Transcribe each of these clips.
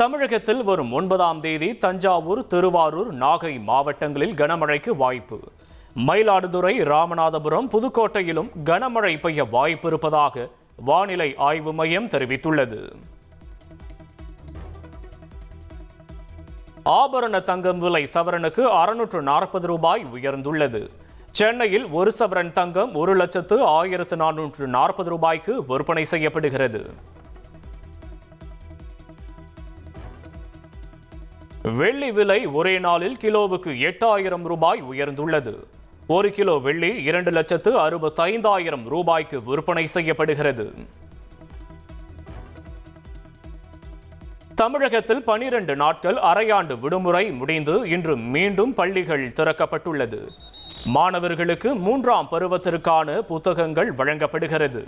தமிழகத்தில் வரும் 9ஆம் தேதி தஞ்சாவூர், திருவாரூர், நாகை மாவட்டங்களில் கனமழைக்கு வாய்ப்பு. மயிலாடுதுறை, ராமநாதபுரம், புதுக்கோட்டையிலும் கனமழை பெய்ய வாய்ப்பு இருப்பதாக வானிலை ஆய்வு மையம் தெரிவித்துள்ளது. ஆபரண தங்கம் விலை சவரனுக்கு 640 ரூபாய் உயர்ந்துள்ளது. சென்னையில் ஒரு சவரன் தங்கம் 1,1440 ரூபாய்க்கு விற்பனை செய்யப்படுகிறது. வெள்ளி விலை ஒரே நாளில் கிலோவுக்கு 8,000 ரூபாய் உயர்ந்துள்ளது. 1 கிலோ வெள்ளி 2,65,000 ரூபாய்க்கு விற்பனை செய்யப்படுகிறது. தமிழகத்தில் 12 நாட்கள் அரையாண்டு விடுமுறை முடிந்து இன்று மீண்டும் பள்ளிகள் திறக்கப்பட்டுள்ளது. மாணவர்களுக்கு 3ஆம் பருவத்திற்கான புத்தகங்கள் வழங்கப்படுகிறது.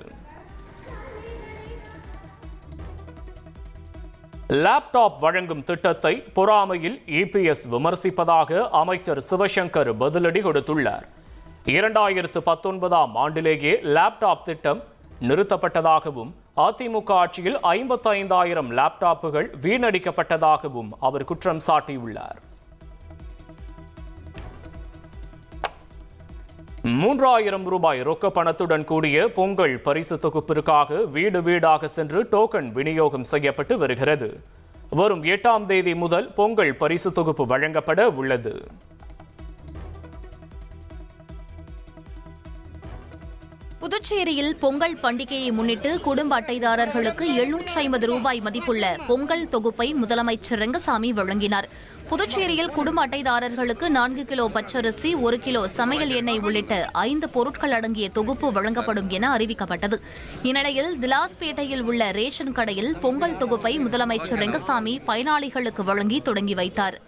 லேப்டாப் வழங்கும் திட்டத்தை பொறாமையில் இபிஎஸ் விமர்சிப்பதாக அமைச்சர் சிவசங்கர் பதிலடி கொடுத்துள்ளார். 2019ஆம் ஆண்டிலேயே லேப்டாப் திட்டம் நிறுத்தப்பட்டதாகவும் அதிமுக ஆட்சியில் 55,000 லேப்டாப்புகள் வீணடிக்கப்பட்டதாகவும் அவர் குற்றம் சாட்டியுள்ளார். 3,000 ரூபாய் ரொக்க பணத்துடன் கூடிய பொங்கல் பரிசு தொகுப்பிற்காக வீடு வீடாக சென்று டோக்கன் விநியோகம் செய்யப்பட்டு வருகிறது. வரும் 8ஆம் தேதி முதல் பொங்கல் பரிசு தொகுப்பு வழங்கப்பட உள்ளது. புதுச்சேரியில் பொங்கல் பண்டிகையை முன்னிட்டு குடும்ப அட்டைதாரர்களுக்கு 750 ரூபாய் மதிப்புள்ள பொங்கல் தொகுப்பை முதலமைச்சர் ரெங்கசாமி வழங்கினார். புதுச்சேரியில் குடும்ப அட்டைதாரர்களுக்கு 4 கிலோ பச்சரிசி, 1 கிலோ சமையல் எண்ணெய் உள்ளிட்ட 5 பொருட்கள் அடங்கிய தொகுப்பு வழங்கப்படும் என அறிவிக்கப்பட்டது. இந்நிலையில் திலாஸ்பேட்டையில் உள்ள ரேஷன் கடையில் பொங்கல் தொகுப்பை முதலமைச்சர் ரெங்கசாமி பயனாளிகளுக்கு வழங்கி தொடங்கி வைத்தார்.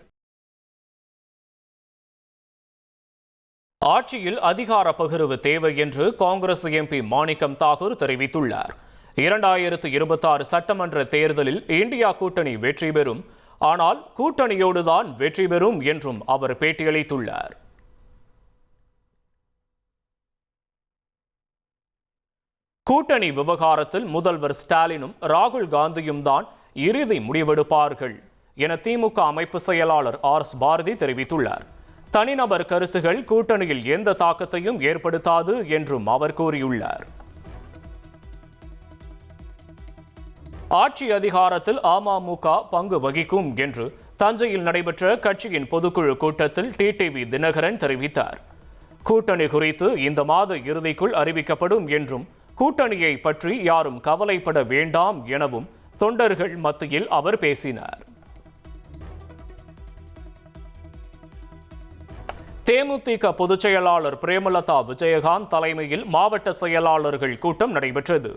ஆட்சியில் அதிகார பகிர்வு தேவை என்று காங்கிரஸ் எம்பி மாணிக்கம் தாகூர் தெரிவித்துள்ளார். 2026 சட்டமன்ற தேர்தலில் இந்தியா கூட்டணி வெற்றி பெறும், ஆனால் கூட்டணியோடுதான் வெற்றி பெறும் என்றும் அவர் பேட்டியளித்துள்ளார். கூட்டணி விவகாரத்தில் முதல்வர் ஸ்டாலினும் ராகுல் காந்தியும் தான் இறுதி முடிவெடுப்பார்கள் என திமுக அமைப்பு செயலாளர் ஆர்.எஸ். பாரதி தெரிவித்துள்ளார். தனிநபர் கருத்துகள் கூட்டணியில் எந்த தாக்கத்தையும் ஏற்படுத்தாது என்றும் அவர் கூறியுள்ளார். ஆட்சி அதிகாரத்தில் அமமுக பங்கு வகிக்கும் என்று தஞ்சையில் நடைபெற்ற கட்சியின் பொதுக்குழு கூட்டத்தில் டிடிவி தினகரன் தெரிவித்தார். கூட்டணி குறித்து இந்த மாத இறுதிக்குள் அறிவிக்கப்படும் என்றும் கூட்டணியை பற்றி யாரும் கவலைப்பட வேண்டாம் எனவும் தொண்டர்கள் மத்தியில் அவர் பேசினார். தேமுதிக பொதுச் செயலாளர் பிரேமலதா விஜயகாந்த் தலைமையில் மாவட்ட செயலாளர்கள் கூட்டம் நடைபெற்றது.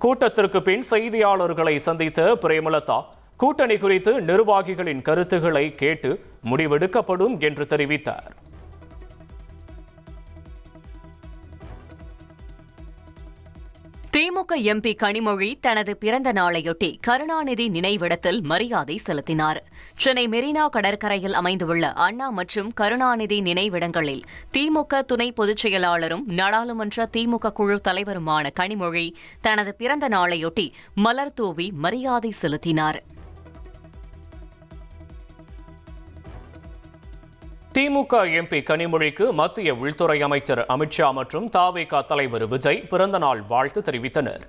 கூட்டத்திற்கு பின் செய்தியாளர்களை சந்தித்த பிரேமலதா கூட்டணி குறித்து நிர்வாகிகளின் கருத்துக்களை கேட்டு முடிவெடுக்கப்படும் என்று தெரிவித்தார். திமுக எம்பி கனிமொழி தனது பிறந்த நாளையொட்டி கருணாநிதி நினைவிடத்தில் மரியாதை செலுத்தினார். சென்னை மெரினா கடற்கரையில் அமைந்துள்ள அண்ணா மற்றும் கருணாநிதி நினைவிடங்களில் திமுக துணை பொதுச் செயலாளரும் நாடாளுமன்ற திமுக குழு தலைவருமான கனிமொழி தனது பிறந்த நாளையொட்டி மலர் தூவி மரியாதை செலுத்தினார். திமுக எம்பி கனிமொழிக்கு மத்திய உள்துறை அமைச்சர் அமித்ஷா மற்றும் தவேக தலைவர் விஜய் பிறந்தநாள் வாழ்த்து தெரிவித்தனர்.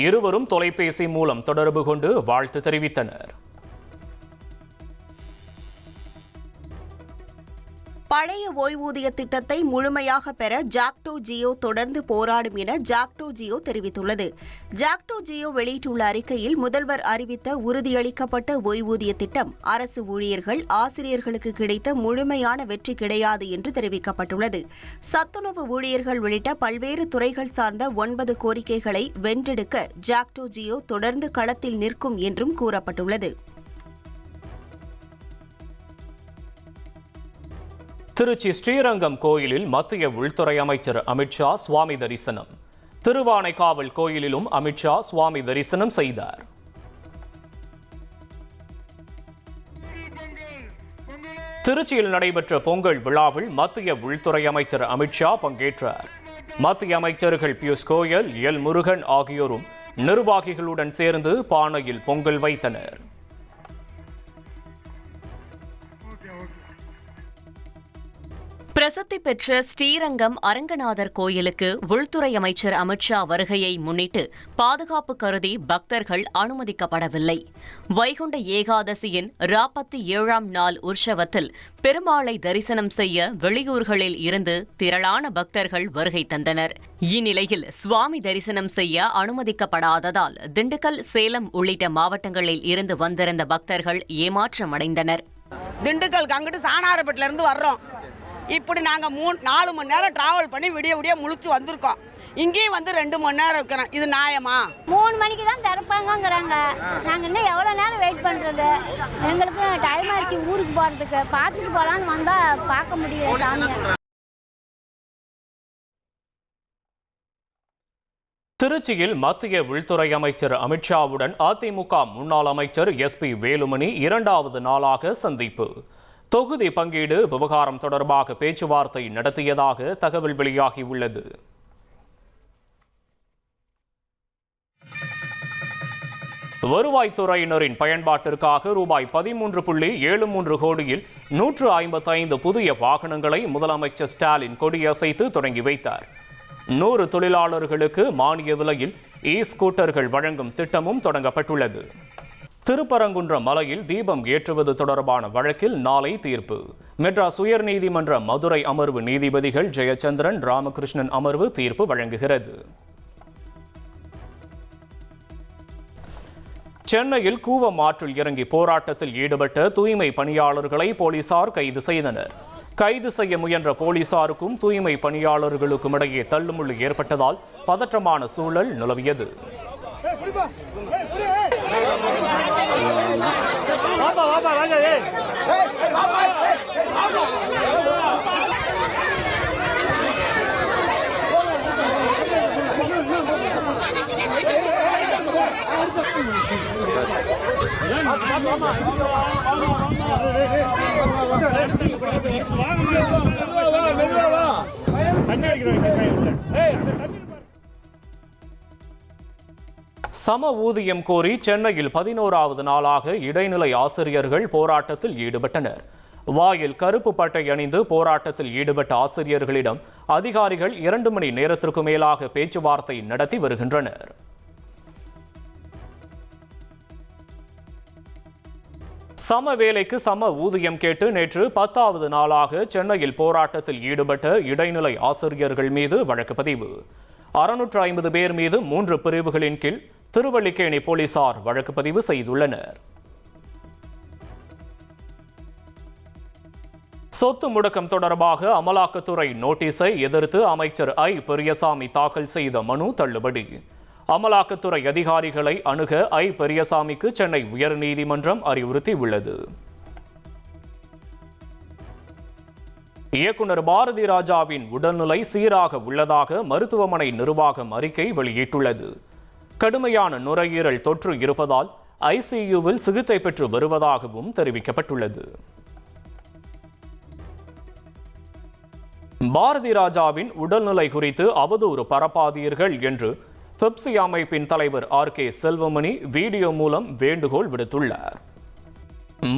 இருவரும் தொலைபேசி மூலம் தொடர்பு கொண்டு வாழ்த்து தெரிவித்தனர். பழைய ஓய்வூதிய திட்டத்தை முழுமையாக பெற ஜாக்டோ ஜியோ தொடர்ந்து போராடும் என ஜாக்டோ ஜியோ தெரிவித்துள்ளது. ஜாக்டோ ஜியோ வெளியிட்டுள்ள அறிக்கையில் முதல்வர் அறிவித்த உறுதியளிக்கப்பட்ட ஓய்வூதிய திட்டம் அரசு ஊழியர்கள், ஆசிரியர்களுக்கு கிடைத்த முழுமையான வெற்றி கிடையாது என்று தெரிவிக்கப்பட்டுள்ளது. சத்துணவு ஊழியர்கள் உள்ளிட்ட பல்வேறு துறைகள் சார்ந்த 9 கோரிக்கைகளை வென்றெடுக்க ஜாக்டோ ஜியோ தொடர்ந்து களத்தில் நிற்கும் என்றும் கூறப்பட்டுள்ளது. திருச்சி ஸ்ரீரங்கம் கோயிலில் மத்திய உள்துறை அமைச்சர் அமித்ஷா சுவாமி தரிசனம். திருவானைக்காவல் கோயிலிலும் அமித்ஷா சுவாமி தரிசனம் செய்தார். திருச்சியில் நடைபெற்ற பொங்கல் விழாவில் மத்திய உள்துறை அமைச்சர் அமித்ஷா பங்கேற்றார். மத்திய அமைச்சர்கள் பியூஷ் கோயல், எல் முருகன் ஆகியோரும் நிர்வாகிகளுடன் சேர்ந்து பானையில் பொங்கல் வைத்தனர். பிரசித்தி பெற்ற ஸ்ரீரங்கம் அரங்கநாதர் கோயிலுக்கு உள்துறை அமைச்சர் அமித்ஷா வருகையை முன்னிட்டு பாதுகாப்பு கருதி பக்தர்கள் அனுமதிக்கப்படவில்லை. வைகுண்ட ஏகாதசியின் 47ஆம் நாள் உற்சவத்தில் பெருமாளை தரிசனம் செய்ய வெளியூர்களில் இருந்து திரளான பக்தர்கள் வருகை தந்தனர். இந்நிலையில் சுவாமி தரிசனம் செய்ய அனுமதிக்கப்படாததால் திண்டுக்கல், சேலம் உள்ளிட்ட மாவட்டங்களில் இருந்து வந்திருந்த பக்தர்கள் ஏமாற்றமடைந்தனர். திண்டுக்கலுக்கு அங்கிட்டு சாணாரப்பட்டில இருந்து வர்றோம். இப்படி நாங்கள் 4 மணி நேரம் டிராவல் பண்ணி விடிய முழிச்சு வந்திருக்கோம். இங்கேயும் வந்து 2 மணி நேரம் இருக்கிறோம். இது நியாயமா? 3 மணிக்கு தான் திறப்பாங்கங்கிறாங்க. நாங்கள் இன்னும் எவ்வளோ நேரம் வெயிட் பண்ணுறது? எங்களுக்கு டைம் ஆயிடுச்சு ஊருக்கு போகிறதுக்கு. பார்த்துட்டு போகலான்னு வந்தால் பார்க்க முடியல சாமியை. திருச்சியில் மத்திய உள்துறை அமைச்சர் அமித்ஷாவுடன் அதிமுக முன்னாள் அமைச்சர் SP வேலுமணி 2வது நாளாக சந்திப்பு. தொகுதி பங்கீடு விவகாரம் தொடர்பாக பேச்சுவார்த்தை நடத்தியதாக தகவல் வெளியாகியுள்ளது. வருவாய்த்துறையினரின் பயன்பாட்டிற்காக ரூபாய் 13.73 கோடியில் 155 புதிய வாகனங்களை முதலமைச்சர் ஸ்டாலின் கொடியசைத்து தொடங்கி வைத்தார். 100 தொழிலாளர்களுக்கு மானிய விலையில் ஸ்கூட்டர்கள் வழங்கும் திட்டமும் தொடங்கப்பட்டுள்ளது. திருப்பரங்குன்றம் மலையில் தீபம் ஏற்றுவது தொடர்பான வழக்கில் நாளை தீர்ப்பு. மெட்ராஸ் உயர்நீதிமன்ற மதுரை அமர்வு நீதிபதிகள் ஜெயச்சந்திரன், ராமகிருஷ்ணன் அமர்வு தீர்ப்பு வழங்குகிறது. சென்னையில் கூவம் ஆற்றில் இறங்கி போராட்டத்தில் ஈடுபட்ட தூய்மை பணியாளர்களை போலீசார் கைது செய்தனர். கைது செய்ய முயன்ற போலீசாருக்கும் தூய்மை பணியாளர்களுக்கும் இடையே தள்ளுமுள்ளு ஏற்பட்டதால் பதற்றமான சூழல் நிலவியது. சம ஊதியம் கோரி சென்னையில் 11வது நாளாக இடைநிலை ஆசிரியர்கள் போராட்டத்தில் ஈடுபட்டனர். வாயில் கருப்பு பட்டை அணிந்து போராட்டத்தில் ஈடுபட்ட ஆசிரியர்களிடம் அதிகாரிகள் 2 மணி நேரத்திற்கு மேலாக பேச்சுவார்த்தை நடத்தி வருகின்றனர். சம வேலைக்கு சம ஊதியம் கேட்டு நேற்று 10வது நாளாக சென்னையில் போராட்டத்தில் ஈடுபட்ட இடைநிலை ஆசிரியர்கள் மீது வழக்கு பதிவு. 650 பேர் மீது 3 பிரிவுகளின் கீழ் திருவல்லிக்கேணி போலீசார் வழக்கு பதிவு செய்துள்ளனர். சொத்து முடக்கம் தொடர்பாக அமலாக்கத்துறை நோட்டீஸை எதிர்த்து அமைச்சர் பெரியசாமி தாக்கல் செய்த மனு தள்ளுபடி. அமலாக்கத்துறை அதிகாரிகளை அணுக பெரியசாமிக்கு சென்னை உயர்நீதிமன்றம் அறிவுறுத்தியுள்ளது. இயக்குனர் பாரதி ராஜாவின் உடல்நிலை சீராக உள்ளதாக மருத்துவமனை நிர்வாகம் அறிக்கை வெளியிட்டுள்ளது. கடுமையான நுரையீரல் தொற்று இருப்பதால் ICUவில் சிகிச்சை பெற்று வருவதாகவும் தெரிவிக்கப்பட்டுள்ளது. பாரதி ராஜாவின் உடல்நிலை குறித்து அவதூறு பரப்பாதீர்கள் என்று பெப்சி அமைப்பின் தலைவர் RK செல்வமணி வீடியோ மூலம் வேண்டுகோள் விடுத்துள்ளார்.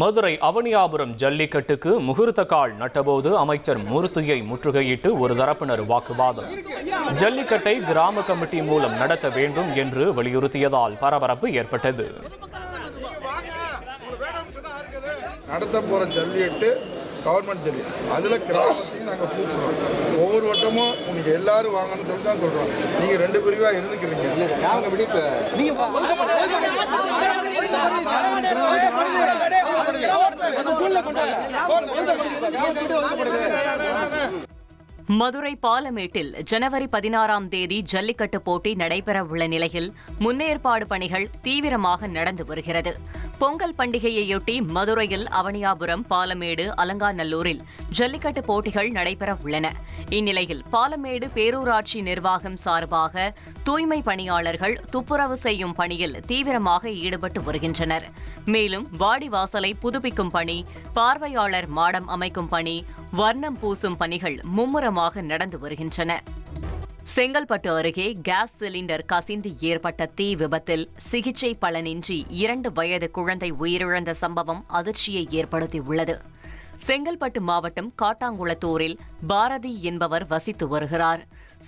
மதுரை அவனியாபுரம் ஜல்லிக்கட்டுக்கு முகூர்த்த கால் நட்டபோது அமைச்சர் மூர்த்தியை முற்றுகையிட்டு ஒரு தரப்பினர் வாக்குவாதம். ஜல்லிக்கட்டை கிராம கமிட்டி மூலம் நடத்த வேண்டும் என்று வலியுறுத்தியதால் பரபரப்பு ஏற்பட்டது. நடத்த போற ஜல்லிக்கட்டு கவர்மெண்ட் ஜல்லி, அதில் கிராமத்தையும் நாங்கள் கூப்பிடுறோம். ஒவ்வொரு வட்டமும் உங்களுக்கு எல்லாரும் வாங்கணும்னு சொல்லி தான் சொல்கிறோம். நீங்கள் 2 பிரிவாக இருந்துக்கிறீங்க. மதுரை பாலமேட்டில் ஜனவரி 16ஆம் தேதி ஜல்லிக்கட்டு போட்டி நடைபெறவுள்ள நிலையில் முன்னேற்பாடு பணிகள் தீவிரமாக நடந்து வருகிறது. பொங்கல் பண்டிகையையொட்டி மதுரையில் அவனியாபுரம், பாலமேடு, அலங்காநல்லூரில் ஜல்லிக்கட்டு போட்டிகள் நடைபெற உள்ளன. இந்நிலையில் பாலமேடு பேரூராட்சி நிர்வாகம் சார்பாக தூய்மை பணியாளர்கள் துப்புரவு செய்யும் பணியில் தீவிரமாக ஈடுபட்டு வருகின்றனர். மேலும் வாடிவாசலை புதுப்பிக்கும் பணி, பார்வையாளர் மாடம் அமைக்கும் பணி, வர்ணம் பூசும் பணிகள் மும்முரமாக நடந்து வருகின்றன. செங்கல்பட்டு அருகே கேஸ் சிலிண்டர் கசிந்து ஏற்பட்ட தீ விபத்தில் சிகிச்சை பலனின்றி 2 வயது குழந்தை உயிரிழந்த சம்பவம் அதிர்ச்சியை ஏற்படுத்தியுள்ளது. செங்கல்பட்டு மாவட்டம் காட்டாங்குளத்தூரில் பாரதி என்பவர் வசித்து வருகிறார்.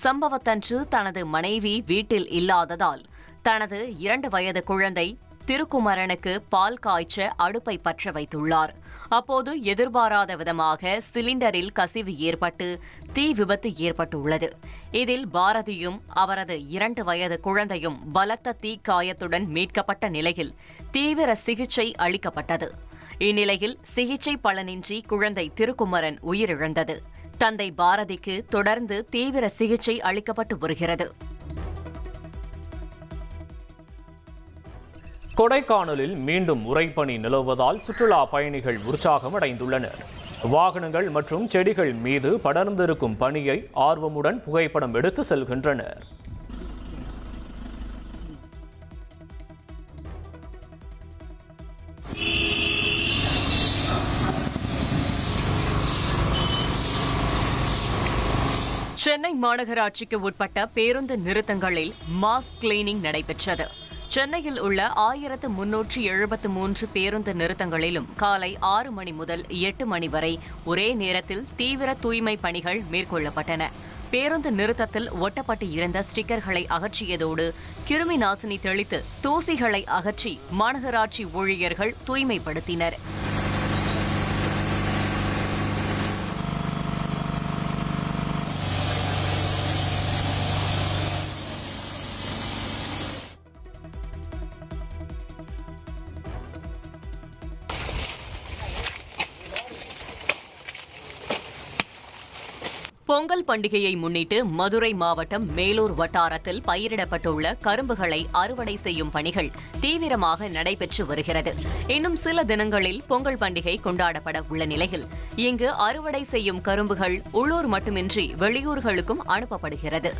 சம்பவத்தன்று தனது மனைவி வீட்டில் இல்லாததால் தனது 2 வயது குழந்தை திருக்குமரனுக்கு பால் காய்ச்ச அடுப்பை பற்ற வைத்துள்ளார். அப்போது எதிர்பாராத விதமாக சிலிண்டரில் கசிவு ஏற்பட்டு தீ விபத்து ஏற்பட்டுள்ளது. இதில் பாரதியும் அவரது 2 வயது குழந்தையும் பலத்த தீக்காயத்துடன் மீட்கப்பட்ட நிலையில் தீவிர சிகிச்சை அளிக்கப்பட்டது. இந்நிலையில் சிகிச்சை பலனின்றி குழந்தை திருக்குமரன் உயிரிழந்தது. தந்தை பாரதிக்கு தொடர்ந்து தீவிர சிகிச்சை அளிக்கப்பட்டு வருகிறது. கொடைக்கானலில் மீண்டும் உறைபனி நிலவுவதால் சுற்றுலா பயணிகள் உற்சாகம் அடைந்துள்ளனர். வாகனங்கள் மற்றும் செடிகள் மீது படர்ந்திருக்கும் பனியை ஆர்வமுடன் புகைப்படம் எடுத்து செல்கின்றனர். சென்னை மாநகராட்சிக்கு உட்பட்ட பேருந்து நிறுத்தங்களில் மாஸ் கிளீனிங் நடைபெற்றது. சென்னையில் உள்ள 1373 பேருந்து நிறுத்தங்களிலும் காலை 6 மணி முதல் 8 மணி வரை ஒரே நேரத்தில் தீவிர தூய்மை பணிகள் மேற்கொள்ளப்பட்டன. பேருந்து நிறுத்தத்தில் ஒட்டப்பட்டு இருந்த ஸ்டிக்கர்களை அகற்றியதோடு கிருமி நாசினி தெளித்து தூசிகளை அகற்றி மாநகராட்சி ஊழியர்கள் தூய்மைப்படுத்தினர். பொங்கல் பண்டிகையை முன்னிட்டு மதுரை மாவட்டம் மேலூர் வட்டாரத்தில் பயிரிடப்பட்டுள்ள கரும்புகளை அறுவடை செய்யும் பணிகள் தீவிரமாக நடைபெற்று வருகிறது. இன்னும் சில தினங்களில் பொங்கல் பண்டிகை கொண்டாடப்பட உள்ள நிலையில் இங்கு அறுவடை செய்யும் கரும்புகள் உள்ளூர் மட்டுமின்றி வெளியூர்களுக்கும் அனுப்பப்படுகிறது.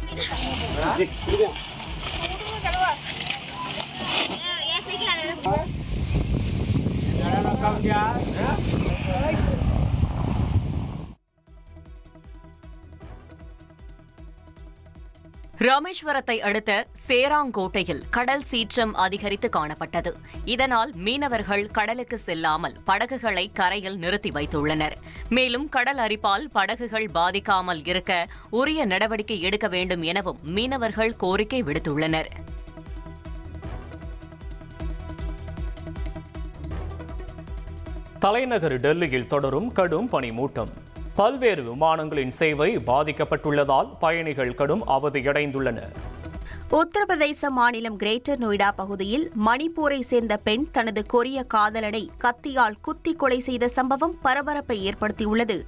ராமேஸ்வரத்தை அடுத்த சேராங்கோட்டையில் கடல் சீற்றம் அதிகரித்து காணப்பட்டது. இதனால் மீனவர்கள் கடலுக்கு செல்லாமல் படகுகளை கரையில் நிறுத்தி வைத்துள்ளனர். மேலும் கடல் அரிப்பால் படகுகள் பாதிக்காமல் இருக்க உரிய நடவடிக்கை எடுக்க வேண்டும் எனவும் மீனவர்கள் கோரிக்கை விடுத்துள்ளனர். தலைநகர் டெல்லியில் தொடரும் கடும் பனிமூட்டம். பல்வேறு விமானங்களின் சேவை பாதிக்கப்பட்டுள்ளதால் பயணிகள் கடும் அவதியடைந்துள்ளனர். உத்தரப்பிரதேச மாநிலம் கிரேட்டர் நொய்டா பகுதியில் மணிப்பூரை சேர்ந்த பெண் தனது கொரிய காதலனை கத்தியால் குத்தி கொலை செய்த சம்பவம் பரபரப்பை ஏற்படுத்தியுள்ளது.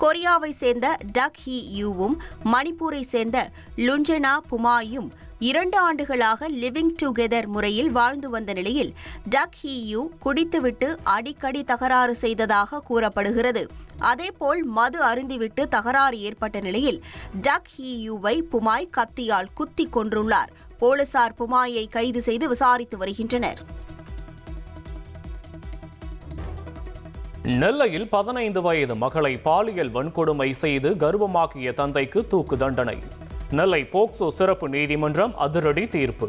கொரியாவை சேர்ந்த டக் ஹி யூவும் மணிப்பூரை சேர்ந்த லுஞ்சனா புமாயும் 2 ஆண்டுகளாக லிவிங் டுகெதர் முறையில் வாழ்ந்து வந்த நிலையில் டக் ஹி யூ குடித்துவிட்டு அடிக்கடி தகராறு செய்ததாக கூறப்படுகிறது. அதேபோல் மது அருந்திவிட்டு தகராறு ஏற்பட்ட நிலையில் டக் ஹி யூவை புமாய் கத்தியால் குத்தி கொன்றுள்ளார். போலீசார் புமாயை கைது செய்து விசாரித்து வருகின்றனர். நெல்லையில் 15 வயது மகளை பாலியல் வன்கொடுமை செய்து கர்ப்பமாக்கிய தந்தைக்கு தூக்கு தண்டனை. நெல்லை போக்சோ சிறப்பு நீதிமன்றம் அதிரடி தீர்ப்பு.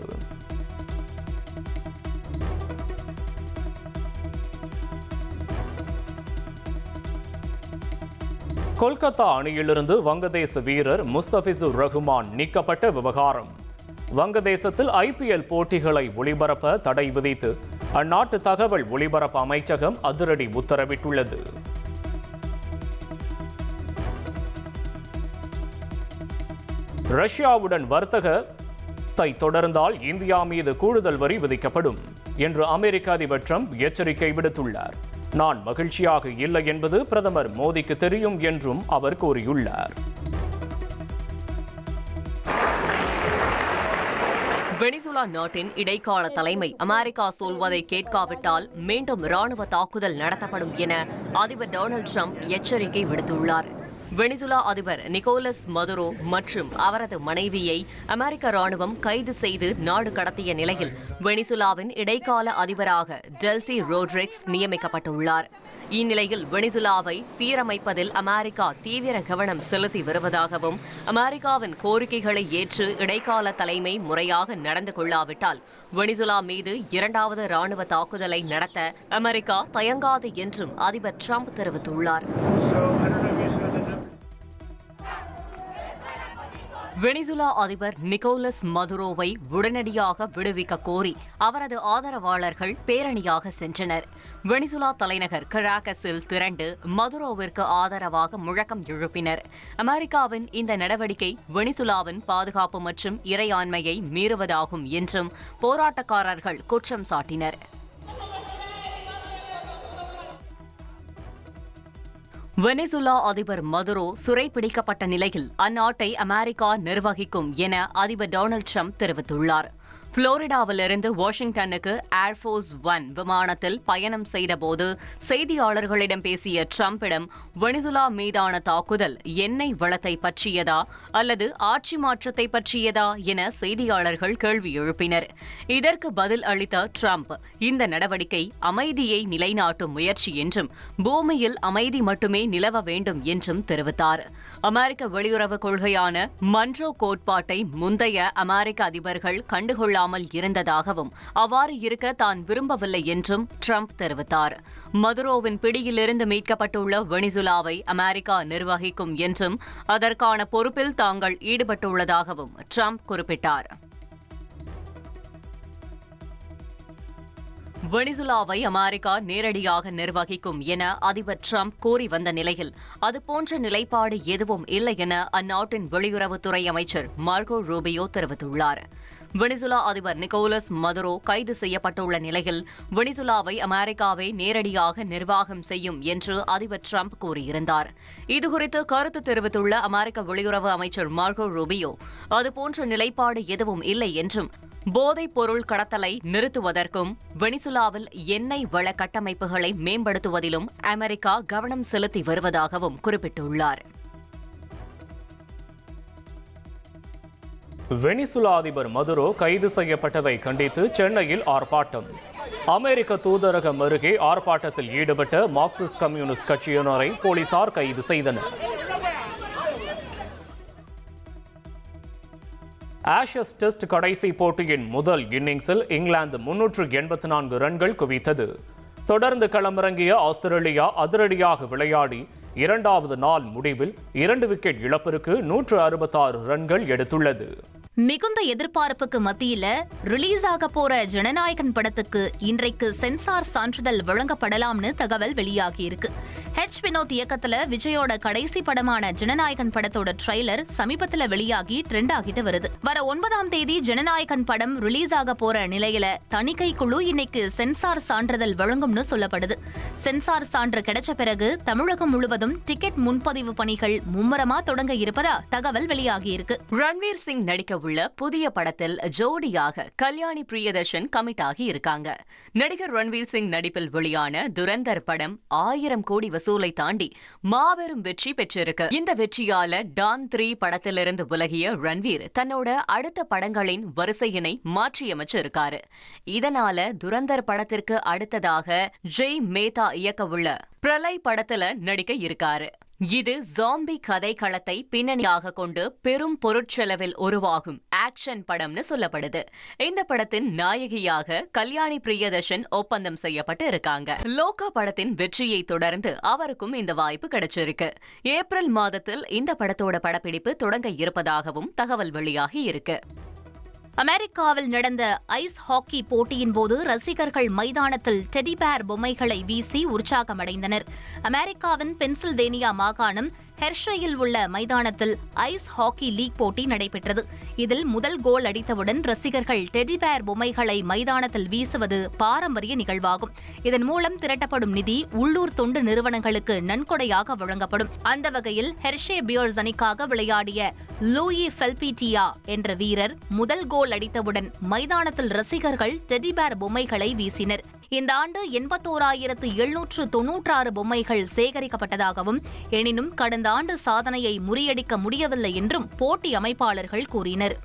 கொல்கத்தா அணியிலிருந்து வங்கதேச வீரர் முஸ்தபிசுர் ரஹ்மான் நீக்கப்பட்ட விவகாரம். வங்கதேசத்தில் IPL போட்டிகளை ஒளிபரப்ப தடை விதித்து அந்நாட்டு தகவல் ஒலிபரப்பு அமைச்சகம் அதிரடி உத்தரவிட்டுள்ளது. ரஷ்யாவுடன் வர்த்தகத்தை தொடர்ந்தால் இந்தியா மீது கூடுதல் வரி விதிக்கப்படும் என்று அமெரிக்க அதிபர் ட்ரம்ப் எச்சரிக்கை விடுத்துள்ளார். நான் மகிழ்ச்சியாக இல்லை என்பது பிரதமர் மோடிக்கு தெரியும் என்றும் அவர் கூறியுள்ளார். வெனிசுலா நாட்டின் இடைக்கால தலைமை அமெரிக்கா சொல்வதை கேட்காவிட்டால் மீண்டும் ராணுவ தாக்குதல் நடத்தப்படும் என அதிபர் டொனால்டு ட்ரம்ப் எச்சரிக்கை விடுத்துள்ளார். வெனிசுலா அதிபர் நிக்கோலஸ் மதுரோ மற்றும் அவரது மனைவியை அமெரிக்க ராணுவம் கைது செய்து நாடு கடத்திய நிலையில் வெனிசுலாவின் இடைக்கால அதிபராக டெல்சி ரோட்ரிக்ஸ் நியமிக்கப்பட்டுள்ளார். இந்நிலையில் வெனிசுலாவை சீரமைப்பதில் அமெரிக்கா தீவிர கவனம் செலுத்தி வருவதாகவும் அமெரிக்காவின் கோரிக்கைகளை ஏற்று இடைக்கால தலைமை முறையாக நடந்து கொள்ளாவிட்டால் வெனிசுலா மீது இரண்டாவது ராணுவ தாக்குதலை நடத்த அமெரிக்கா தயங்காது என்றும் அதிபர் ட்ரம்ப் தெரிவித்துள்ளார். வெனிசுலா அதிபர் நிக்கோலஸ் மதுரோவை உடனடியாக விடுவிக்க கோரி அவரது ஆதரவாளர்கள் பேரணியாக சென்றனர். வெனிசுலா தலைநகர் கராகஸில் திரண்டு மதுரோவிற்கு ஆதரவாக முழக்கம் எழுப்பினர். அமெரிக்காவின் இந்த நடவடிக்கை வெனிசுலாவின் பாதுகாப்பு மற்றும் இறையாண்மையை மீறுவதாகும் என்றும் போராட்டக்காரர்கள் குற்றம் சாட்டினர். வெனிசுலா அதிபர் மதுரோ சிறைப்பிடிக்கப்பட்ட நிலையில் அந்நாட்டை அமெரிக்கா நிர்வகிக்கும் என அதிபர் டொனால்டு ட்ரம்ப் தெரிவித்துள்ளார். புளோரிடாவிலிருந்து வாஷிங்டனுக்கு ஏர்ஃபோர்ஸ் 1 விமானத்தில் பயணம் செய்தபோது செய்தியாளர்களிடம் பேசிய ட்ரம்பிடம் வெனிசுலா மீதான தாக்குதல் எண்ணெய் வளத்தை பற்றியதா அல்லது ஆட்சி மாற்றத்தை பற்றியதா என செய்தியாளர்கள் கேள்வி எழுப்பினர். இதற்கு பதில் அளித்த ட்ரம்ப் இந்த நடவடிக்கை அமைதியை நிலைநாட்டும் முயற்சி என்றும் பூமியில் அமைதி மட்டுமே நிலவ வேண்டும் என்றும் தெரிவித்தார். அமெரிக்க வெளியுறவு கொள்கையான மன்றோ கோட்பாட்டை முந்தைய அமெரிக்க அதிபர்கள் கண்டுகொள்ள இருந்ததாகவும் அவ்வாறு இருக்க தான் விரும்பவில்லை என்றும் ட்ரம்ப் தெரிவித்தார். மதுரோவின் பிடியிலிருந்து மீட்கப்பட்டுள்ள வெனிசுலாவை அமெரிக்கா நிர்வகிக்கும் என்றும் அதற்கான பொறுப்பில் தாங்கள் ஈடுபட்டுள்ளதாகவும் ட்ரம்ப் குறிப்பிட்டார். வெனிசுலாவை அமெரிக்கா நேரடியாக நிர்வகிக்கும் என அதிபர் ட்ரம்ப் கூறி வந்த நிலையில் அதுபோன்ற நிலைப்பாடு எதுவும் இல்லை என அந்நாட்டின் வெளியுறவுத்துறை அமைச்சர் மார்கோ ரூபியோ தெரிவித்துள்ளார். வெனிசுலா அதிபர் நிக்கோலஸ் மதுரோ கைது செய்யப்பட்டுள்ள நிலையில் வெனிசுலாவை அமெரிக்காவை நேரடியாக நிர்வாகம் செய்யும் என்று அதிபர் ட்ரம்ப் கூறியிருந்தார். இதுகுறித்து கருத்து தெரிவித்துள்ள அமெரிக்க வெளியுறவு அமைச்சர் மார்கோ ரூபியோ அதுபோன்ற நிலைப்பாடு எதுவும் இல்லை என்றும் போதைப் பொருள் கடத்தலை நிறுத்துவதற்கும் வெனிசுலாவில் எண்ணெய் வள கட்டமைப்புகளை மேம்படுத்துவதிலும் அமெரிக்கா கவனம் செலுத்தி வருவதாகவும் குறிப்பிட்டுள்ளார். வெனிசுலா அதிபர் மதுரோ கைது செய்யப்பட்டதை கண்டித்து சென்னையில் ஆர்ப்பாட்டம். அமெரிக்க தூதரகம் அருகே ஆர்ப்பாட்டத்தில் ஈடுபட்ட மார்க்சிஸ்ட் கம்யூனிஸ்ட் கட்சியினரை போலீசார் கைது செய்தனர். ஆஷஸ் டெஸ்ட் கடைசி போட்டியின் முதல் இன்னிங்ஸில் இங்கிலாந்து 384 ரன்கள் குவித்தது. தொடர்ந்து களமிறங்கிய ஆஸ்திரேலியா அதிரடியாக விளையாடி இரண்டாவது நாள் முடிவில் 2 விக்கெட் இழப்பிற்கு 166 ரன்கள் எடுத்துள்ளது. மிகுந்த எதிர்பார்ப்புக்கு மத்தியில ரிலீஸ் ஆக போற ஜனநாயகன் படத்துக்கு இன்றைக்கு சென்சார் சான்றிதழ் வழங்கப்படலாம்னு தகவல் வெளியாகியிருக்கு. ஹெச் வினோத் இயக்கத்துல விஜயோட கடைசி படமான ஜனநாயகன் படத்தோட ட்ரெய்லர் சமீபத்துல வெளியாகி ட்ரெண்ட் ஆகிட்டு வருது. வர 9ஆம் தேதி ஜனநாயகன் படம் ரிலீஸ் ஆக போற நிலையில தணிக்கை குழு இன்னைக்கு சென்சார் சான்றிதழ் வழங்கும்னு சொல்லப்படுது. சென்சார் சான்று கிடைச்ச பிறகு தமிழகம் முழுவதும் டிக்கெட் முன்பதிவு பணிகள் மும்முரமா தொடங்க இருப்பதா தகவல் வெளியாகியிருக்கு. ரன்வீர் சிங் நடிக்க உள்ள புதிய படத்தில் ஜோடியாக கல்யாணி பிரியதர்ஷன் கமிட் ஆகி இருக்காங்க. நடிகர் ரன்வீர் சிங் நடிப்பில் வெளியான துரந்தர் படம் 1000 கோடி வசூலை தாண்டி மாபெரும் வெற்றி பெற்றிருக்கு. இந்த வெற்றியால டான் 3 படத்திலிருந்து விலகிய ரன்வீர் தன்னோட அடுத்த படங்களின் வரிசையினை மாற்றியமைச்சிருக்காரு. இதனால துரந்தர் படத்திற்கு அடுத்ததாக ஜெய் மேத்தா இயக்க உள்ள பிரளய் படத்துல நடிக்க இருக்காரு. இது ஜாம்பி கதைக்களத்தை பின்னணியாக கொண்டு பெரும் பொருட்செலவில் உருவாகும் ஆக்ஷன் படம்னு சொல்லப்படுது. இந்த படத்தின் நாயகியாக கல்யாணி பிரியதர்ஷன் ஒப்பந்தம் செய்யப்பட்டு இருக்காங்க. லோகா படத்தின் வெற்றியை தொடர்ந்து அவருக்கும் இந்த வாய்ப்பு கிடைச்சிருக்கு. ஏப்ரல் மாதத்தில் இந்த படத்தோட படப்பிடிப்பு தொடங்க இருப்பதாகவும் தகவல் வெளியாகி இருக்கு. அமெரிக்காவில் நடந்த ஐஸ் ஹாக்கி போட்டியின் போது ரசிகர்கள் மைதானத்தில் டெடி பேர் பொம்மைகளை வீசி உற்சாகமடைந்தனர். அமெரிக்காவின் பென்சில்வேனியா மாகாணம் ஹெர்ஷையில் உள்ள மைதானத்தில் ஐஸ் ஹாக்கி லீக் போட்டி நடைபெற்றது. இதில் முதல் கோல் அடித்தவுடன் ரசிகர்கள் டெடி பேர் பொம்மைகளை மைதானத்தில் வீசுவது பாரம்பரிய நிகழ்வாகும். இதன் மூலம் திரட்டப்படும் நிதி உள்ளூர் தொண்டு நிறுவனங்களுக்கு நன்கொடையாக வழங்கப்படும். அந்த வகையில் ஹெர்ஷே பியர்ஸ் அணிக்காக விளையாடிய லூயி ஃபெல்பிட்டியா என்ற வீரர் முதல் கோல் அடித்தவுடன் மைதானத்தில் ரசிகர்கள் டெடி பேர் பொம்மைகளை வீசினர். இந்த ஆண்டு 81,796 பொம்மைகள் சேகரிக்கப்பட்டதாகவும், எனினும் கடந்த ஆண்டு சாதனையை முறியடிக்க முடியவில்லை என்றும் போட்டி அமைப்பாளர்கள் கூறினர்.